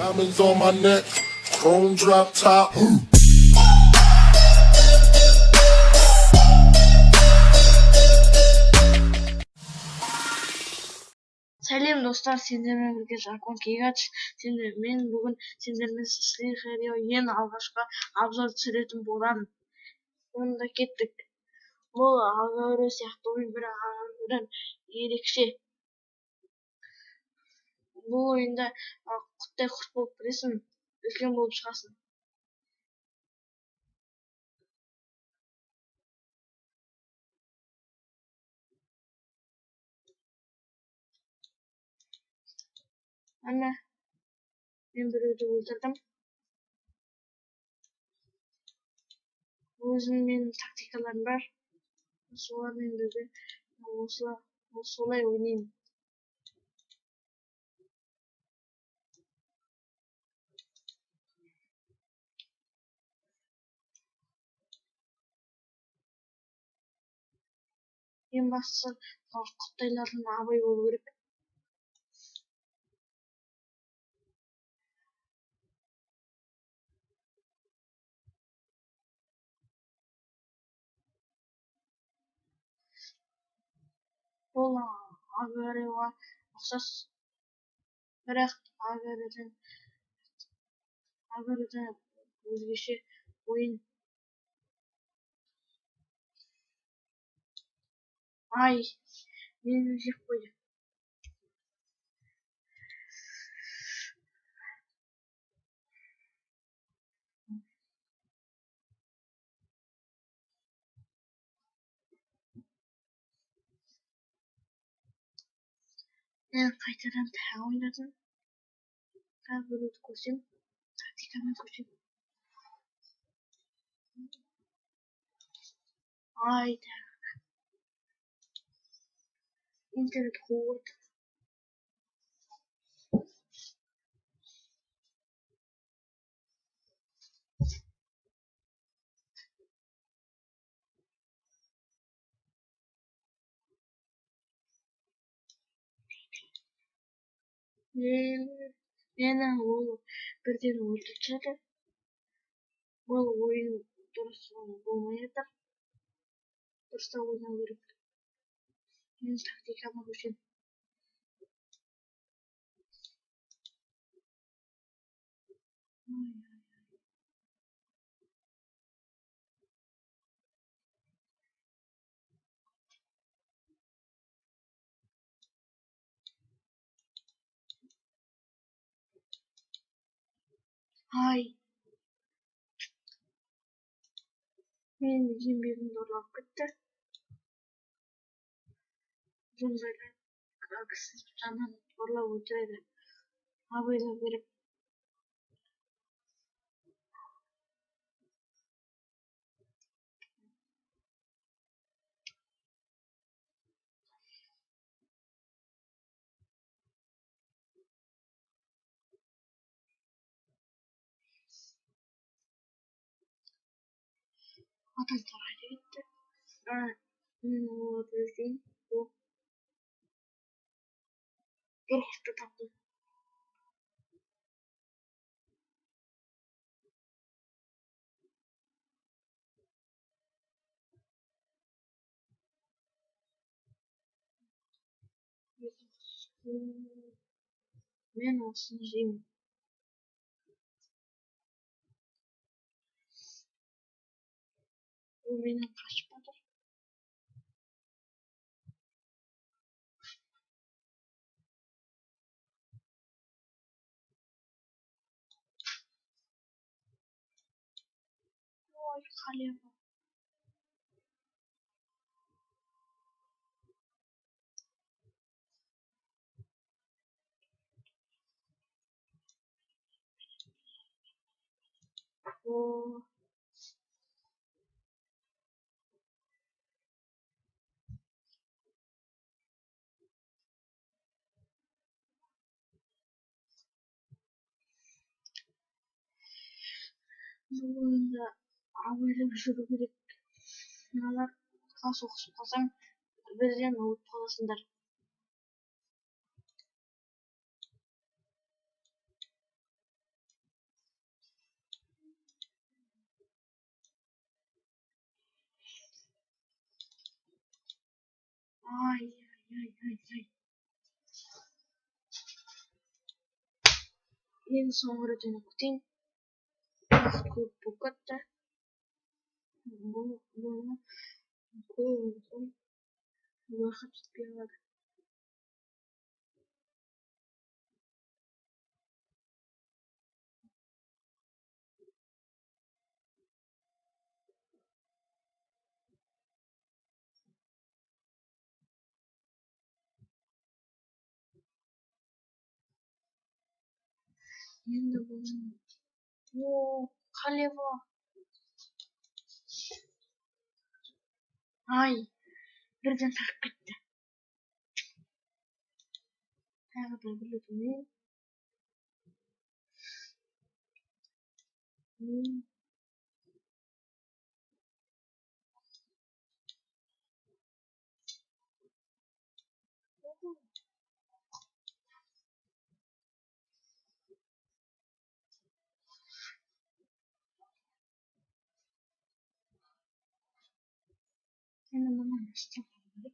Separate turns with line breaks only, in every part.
Diamonds on my neck, chrome drop top.
Сәлем достар, сендермен бірге жаркон кейгач. Мен бүгін сендермен слихерио ең алғашқы обзор түсіретін боламын. Онда кеттік. Бұл алғашқы сияқты ойын, бір алғашқыдан ерекше. Бұл ойында құттай құрт болып кіресің, үлкен болып шығасың. Ана, мен біреуді өлтірдім. Өзімнің менің тактикаларым бар. Солармен бірге солай ойнаймын. Ең бастысы құттайлардан абай болу керек. Бұл агреға ұқсас, бірақ агредан өзгеше ойын. Ай, мені жеп қойды. Мен қайтадан тағы ойнадым. Тағы біреуді көрсем, тактикамен көрсем. Ай, тағы. Интернет қуып. Мені ол бірден өлтірді. Ол ойын дұрыс болмай жатыр. Дұрыстап ойнау керек. Мен тактикама көшем. Ай, мен еңбегімді ұрлап кетті. Жондайлар кісі жанынан ұрлап өлтіреді. Абайлау керек. Адам тарайды кетті. Мен оларды іздеймін. Бір құртты таптым. Мен осыны жеймін. Ол менен қашып жатыр. Ой, қалема. Бұл ойында абайлап жүру керек. Мыналарға соғысып қалсаң, бірден өліп қаласыңдар. Ай, ай, ай, ай. Ең соңғы рет оны күтейін. Көп болып кетті. Бұл уақыт жетпей қалады. Енді бұл қалево. Ай, бірден тартып кетті. Тағы да бір өтінейін. Енді мынаны істеп керек.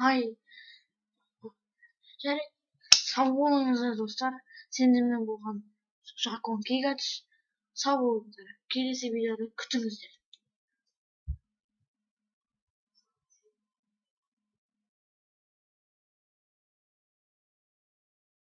Ай, жарайды. Сау болыңыздар достар. Сендермен болған Жакон Кегатш. Сау болыңыздар. Келесі видеода күтіңіздер.